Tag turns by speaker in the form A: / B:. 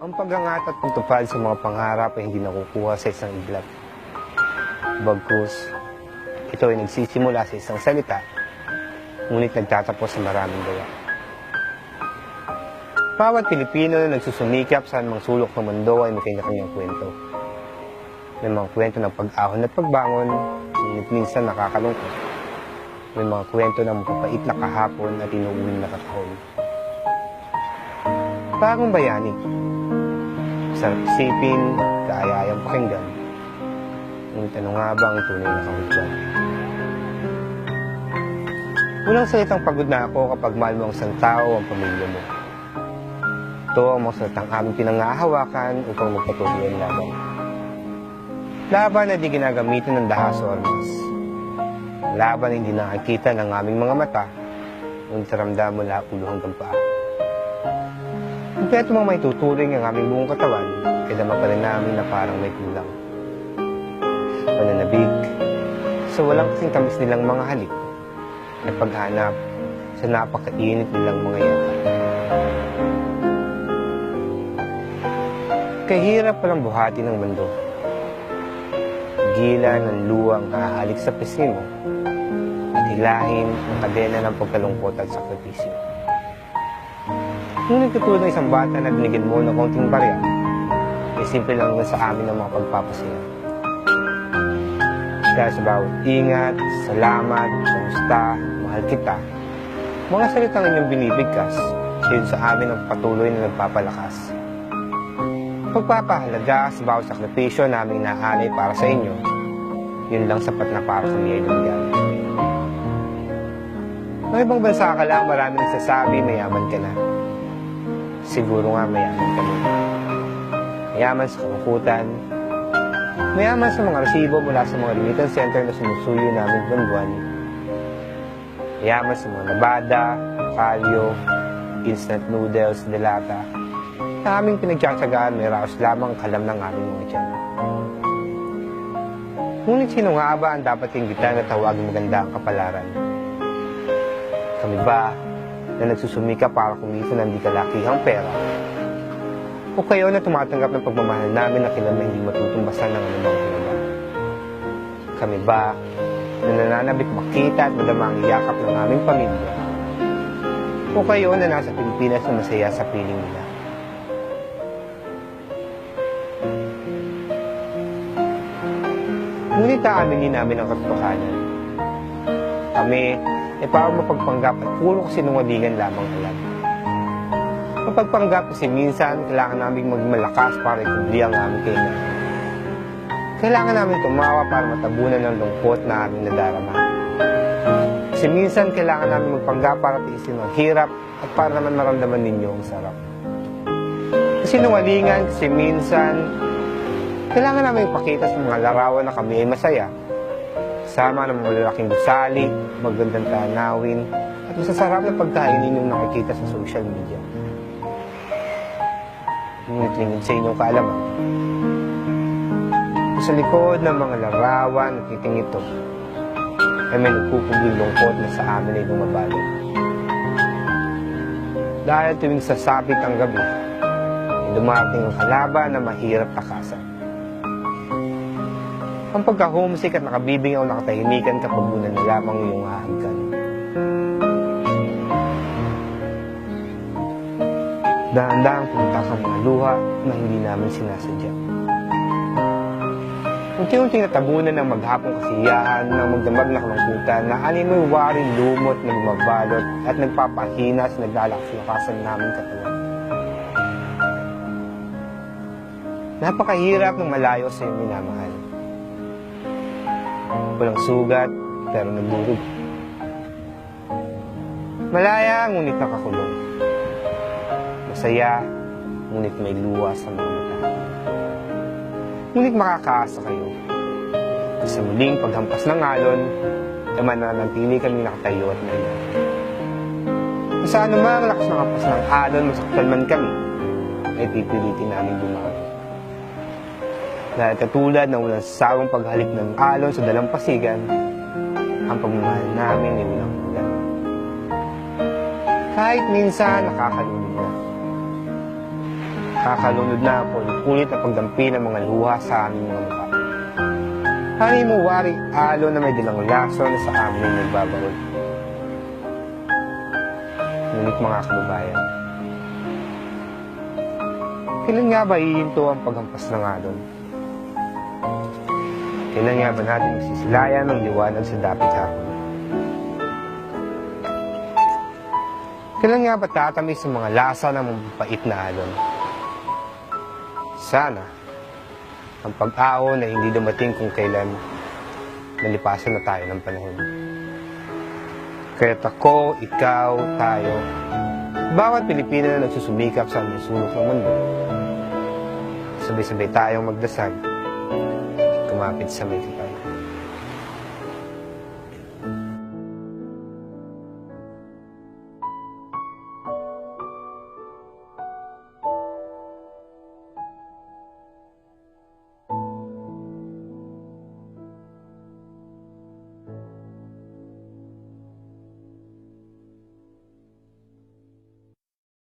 A: Ang paghangat at pagtupad sa mga pangarap ay hindi nakukuha sa isang iglap. Bagkus, ito ay nagsisimula sa isang salita, ngunit nagtatapos sa maraming gawa. Bawat Pilipino na nagsusumikap sa anumang sulok ng mundo ay may kanya-kanyang kwento. May mga kwento ng pag-ahon at pagbangon, ngunit minsan nakakalungkot. May mga kwento ng mapapait na kahapon at inuuwing na kakahon. Bagong bayani. Sarap isipin, kaaya-ayang pakinggan. Ngunit ano nga ba ang tunay na kahulugan? Unang salitang pagod na ako kapag mahal mo ang isang tao ang pamilya mo. Ito ang mga salitang aming pinangahawakan upang magpatuloy ang laban. Laban na di ginagamitan ng dahas o armas. Laban na hindi nakikita ng aming mga mata, ngunit ramdam mula ulo hanggang paa. Kompleto mang may tuturing ang aming buong katawan, kaya dama pa rin namin na parang may kulang. Pananabig, sa walang kasing tamis nilang mga halik, at paghanap sa napakainit nilang mga yata. Kahirap palang buhati ng mundo. Gilan ng luwang hahalik sa pisngi mo, at hilahin ang kadena ng pagkalungkot at sakripisyo. Ngunit katulad ng isang bata na binigyan mo ng konting barya, ay simple lang naman sa amin ang mga pagpapasaya. Dahil sa bawat ingat, salamat, kamusta, mahal kita, mga salitang inyong binibigkas, yun sa amin ang patuloy na nagpapalakas. Pagpapahalaga sa bawat sakripisyo naming naalay para sa inyo, yun lang sapat na para kami ay lumigyan. Ng ibang bansa ka lang, marami nagsasabi, mayaman ka na. Siguro nga mayaman kami. Mayaman sa kalungkutan, mayaman sa mga resibo mula sa mga remittance center na sumusuyo namin buwan-buwan, mayaman sa mga labada, kalyo, instant noodles, delata, na aming pinagtsatsagaan may raos lamang kalam ng aming mga tiyan. Ngunit sino nga ba ang dapat inggitan na tawaging maganda ang kapalaran? Kami ba na nagsusumika para kumita ng di kalakihang pera? O kayo na tumatanggap ng pagmamahal namin na kailan hindi matutumbasan ng anumang halaga? Kami ba na nananabik makita at madama ang iyakap ng aming pamilya? O kayo na nasa Pilipinas na masaya sa piling nila? Ngunit aaminin namin ang katotohanan. Kami ay parang mapagpanggap at puro kasinungalingan lamang alam. Mapagpanggap kasi minsan kailangan namin magmalakas para ikubli ang aming kailangan. Kailangan namin tumawa para matabunan ng lungkot na aming nadarama. Kasi minsan kailangan namin magpanggap para tiisin ang hirap at para naman maramdaman ninyo ang sarap. Kasinungalingan kasi minsan kailangan namin ipakita sa mga larawan na kami ay masaya. Kasama ng malalaking gusali, magandang tanawin, at masasarap na pagkain ninyong nakikita sa social media. Ngunit lingid sa inyong kaalaman. Sa likod ng mga larawan at titing ito, ay may nagpupugil lungkot na sa amin ay lumabalo. Dahil tuwing sasapit ang gabi, ay dumating ang kalaban na mahirap takasan. Ang pagka-homesick at nakabibing o nakatahimikan kapag muna na lamang iyong hahagkan. Dahan-dahang pumunta sa mga luha na hindi namin sinasadya. Unti-unting natabunan ng maghapong kasiyahan ng magdamag na kalungkutan na animoy waring lumot na lumabalot at nagpapahina sa naglalakas-lakasan namin katawan. Napakahirap ng malayo sa iyong minamahal. Walang sugat, pero nagdurog. Malaya, ngunit nakakulong. Masaya, ngunit may luha sa mga mata. Ngunit makakaasa kayo. Sa muling paghampas ng alon, ay mananatili kami nakatayo at naiyak. Sa anumang lakas ng hampas ng alon, masaktan man kami, ay pipilitin namin bumawi. Dahil katulad ng walang sawang paghalik ng alon sa dalampasigan, ang pagmamahal namin ay walang hanggan. Kahit minsan nakakalulog na. Nakakalunod na ako, ulit na pagdampi ng mga luha sa aming mga mukha. Hani mo waring alon na may dilang lason sa aming nagbabaon. Ngunit mga kababayan, kailan nga ba ihinto ang paghampas ng alon? Kailan nga ba natin magsisilayan ng liwanag sa dapit hapon? Kailan nga ba tatamis ang mga lasa ng mapait na alon? Sana, ang pag-aon ay hindi dumating kung kailan nalipasan na tayo ng panahon. Kaya't ako, ikaw, tayo, bawat Pilipino na nagsusumikap sa aming sulok ng mundo, sabay-sabay tayong magdasal, kumapit sa may tipan.